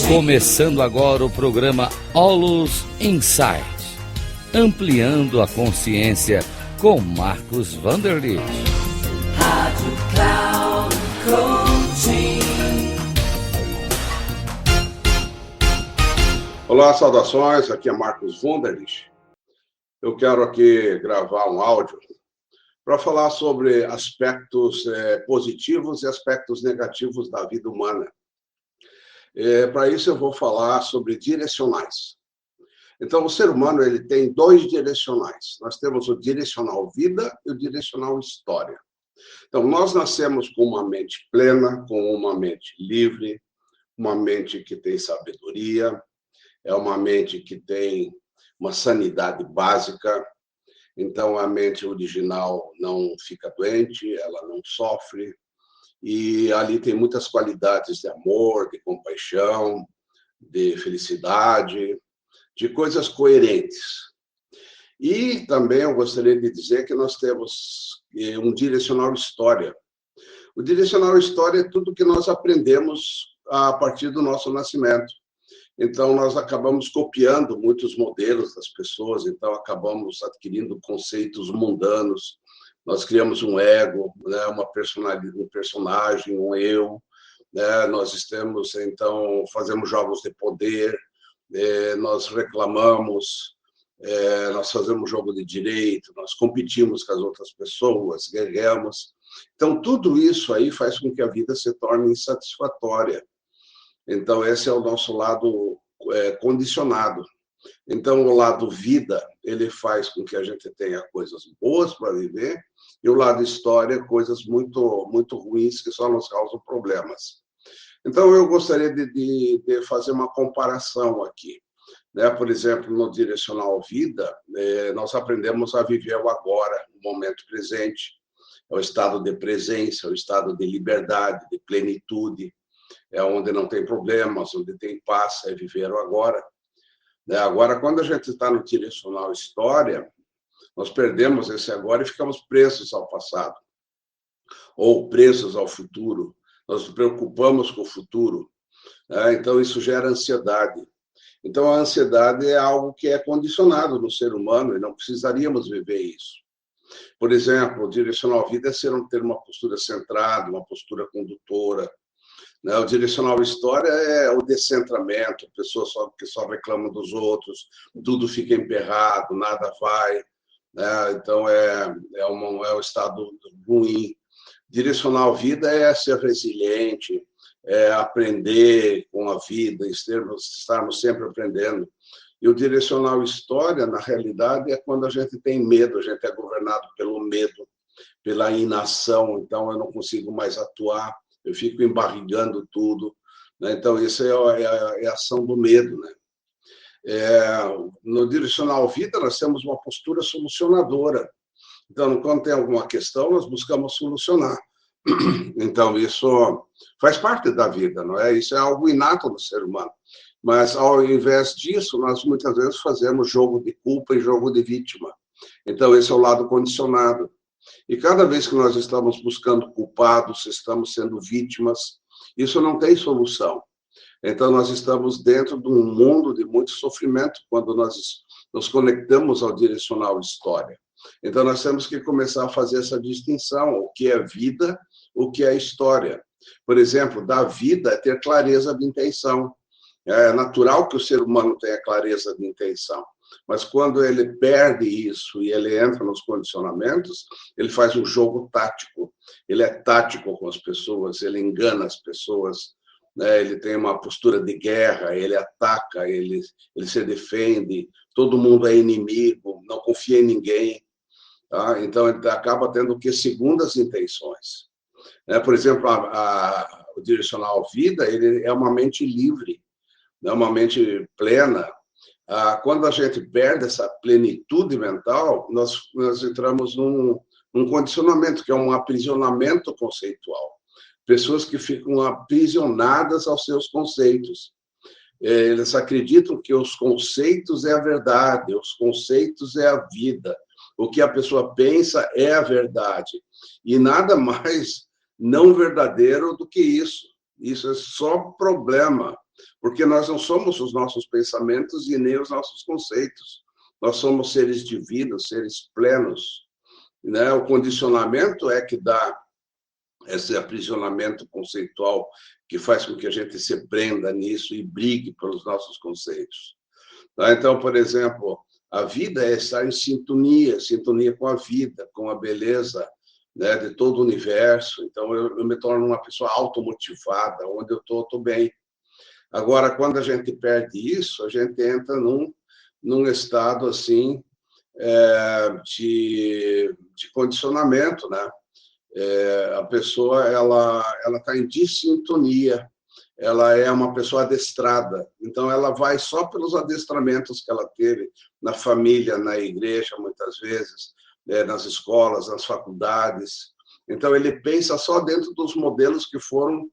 Começando agora o programa Olus Insight, ampliando a consciência com Marcos Vanderlitt. Rádio Cloud Coaching. Olá, saudações, aqui é Marcos Vanderlitt. Eu quero aqui gravar um áudio para falar sobre aspectos positivos e aspectos negativos da vida humana. Para isso eu vou falar sobre direcionais. Então, o ser humano ele tem dois direcionais. Nós temos o direcional vida e o direcional história. Então, nós nascemos com uma mente plena, com uma mente livre, uma mente que tem sabedoria, é uma mente que tem uma sanidade básica. Então, a mente original não fica doente, ela não sofre. E ali tem muitas qualidades de amor, de compaixão, de felicidade, de coisas coerentes. E também eu gostaria de dizer que nós temos um direcional história. O direcional história é tudo que nós aprendemos a partir do nosso nascimento. Então, nós acabamos copiando muitos modelos das pessoas, então acabamos adquirindo conceitos mundanos. Nós criamos um ego, né, uma personalidade, um personagem, um eu. Né, nós fazemos jogos de poder, nós reclamamos, nós fazemos jogo de direito, nós competimos com as outras pessoas, guerreamos. Então, tudo isso aí faz com que a vida se torne insatisfatória. Então, esse é o nosso lado condicionado. Então, o lado vida, ele faz com que a gente tenha coisas boas para viver, e o lado história, coisas muito, muito ruins que só nos causam problemas. Então, eu gostaria de fazer uma comparação aqui. Né? Por exemplo, no direcional vida, nós aprendemos a viver o agora, o momento presente, é o estado de presença, é o estado de liberdade, de plenitude, é onde não tem problemas, onde tem paz, é viver o agora. Agora, quando a gente está no direcional história, nós perdemos esse agora e ficamos presos ao passado, ou presos ao futuro. Nós nos preocupamos com o futuro, né? Então isso gera ansiedade. Então a ansiedade é algo que é condicionado no ser humano e não precisaríamos viver isso. Por exemplo, o direcional vida é ter uma postura centrada, uma postura condutora. O direcional história é o descentramento, a pessoa que só reclama dos outros, tudo fica emperrado, nada vai. Então, é um estado ruim. Direcional vida é ser resiliente, é aprender com a vida, estarmos sempre aprendendo. E o direcional história, na realidade, é quando a gente tem medo, a gente é governado pelo medo, pela inação, então eu não consigo mais atuar. Eu fico embarrigando tudo, né? Então, isso é a ação do medo. Né? No direcional vida, nós temos uma postura solucionadora. Então, quando tem alguma questão, nós buscamos solucionar. Então, isso faz parte da vida, não é? Isso é algo inato no ser humano. Mas, ao invés disso, nós muitas vezes fazemos jogo de culpa e jogo de vítima. Então, esse é o lado condicionado. E cada vez que nós estamos buscando culpados, estamos sendo vítimas, isso não tem solução. Então, nós estamos dentro de um mundo de muito sofrimento quando nós nos conectamos ao direcional história. Então, nós temos que começar a fazer essa distinção, o que é vida, o que é história. Por exemplo, dar vida é ter clareza de intenção. É natural que o ser humano tenha clareza de intenção. Mas quando ele perde isso e ele entra nos condicionamentos, ele faz um jogo tático. Ele é tático com as pessoas, ele engana as pessoas, né? Ele tem uma postura de guerra, ele ataca, ele se defende, todo mundo é inimigo, não confia em ninguém. Tá? Então, ele acaba tendo que segundas intenções. Por exemplo, o direcional vida, ele é uma mente livre, é uma mente plena. Quando a gente perde essa plenitude mental, nós entramos num condicionamento, que é um aprisionamento conceitual. Pessoas que ficam aprisionadas aos seus conceitos. Eles acreditam que os conceitos é a verdade, os conceitos é a vida. O que a pessoa pensa é a verdade. E nada mais não verdadeiro do que isso. Isso é só problema. Porque nós não somos os nossos pensamentos e nem os nossos conceitos. Nós somos seres divinos, seres plenos, né? O condicionamento é que dá esse aprisionamento conceitual que faz com que a gente se prenda nisso e brigue pelos nossos conceitos. Tá? Então, por exemplo, a vida é estar em sintonia com a vida, com a beleza, né, de todo o universo. Então, eu me torno uma pessoa automotivada, onde eu estou bem. Agora, quando a gente perde isso, a gente entra num estado assim de condicionamento, né? A pessoa ela está em dissintonia, ela é uma pessoa adestrada, então ela vai só pelos adestramentos que ela teve na família, na igreja, muitas vezes, nas escolas, nas faculdades. Então ele pensa só dentro dos modelos que foram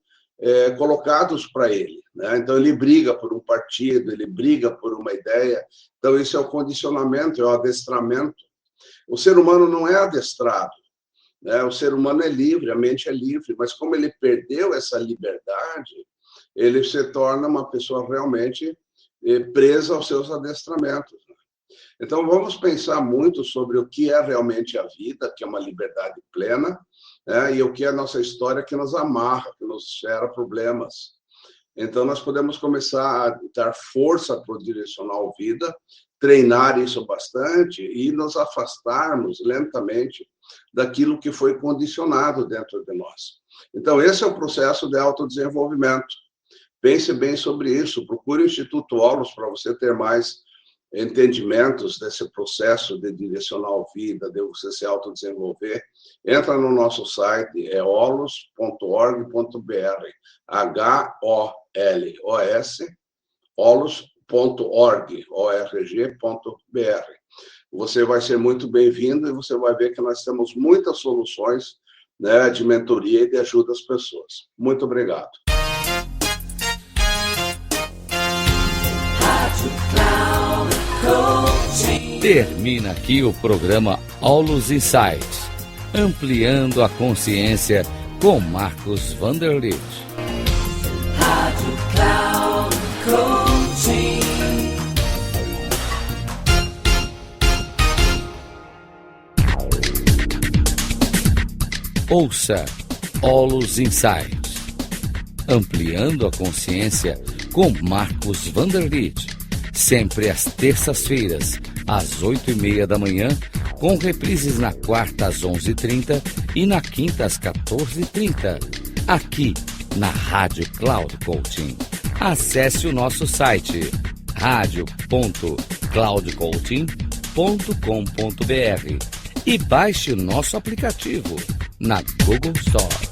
colocados para ele, né? Então ele briga por um partido, ele briga por uma ideia. Então isso é o condicionamento, é o adestramento. O ser humano não é adestrado, né? O ser humano é livre, a mente é livre, mas como ele perdeu essa liberdade, ele se torna uma pessoa realmente presa aos seus adestramentos. Então, vamos pensar muito sobre o que é realmente a vida, que é uma liberdade plena, né? E o que é a nossa história, que nos amarra, que nos gera problemas. Então, nós podemos começar a dar força para o direcional vida, treinar isso bastante e nos afastarmos lentamente daquilo que foi condicionado dentro de nós. Então, esse é o processo de autodesenvolvimento. Pense bem sobre isso, procure o Instituto Olus para você ter mais entendimentos desse processo de direcional vida, de você se autodesenvolver. Entra no nosso site, é olus.org.br, HOLOS, olus.org, org.br. Você vai ser muito bem-vindo e você vai ver que nós temos muitas soluções, né, de mentoria e de ajuda às pessoas. Muito obrigado. Termina aqui o programa Olus Insights, ampliando a consciência com Marcos Vanderlit. Rádio Cloud Coaching. Ouça Olus Insights, ampliando a consciência com Marcos Vanderlit, sempre às terças-feiras, às 8h30 da manhã, com reprises na quarta às 11h30 e na quinta às 14h30, aqui na Rádio Cloud Coaching. Acesse o nosso site radio.cloudcoaching.com.br e baixe o nosso aplicativo na Google Store.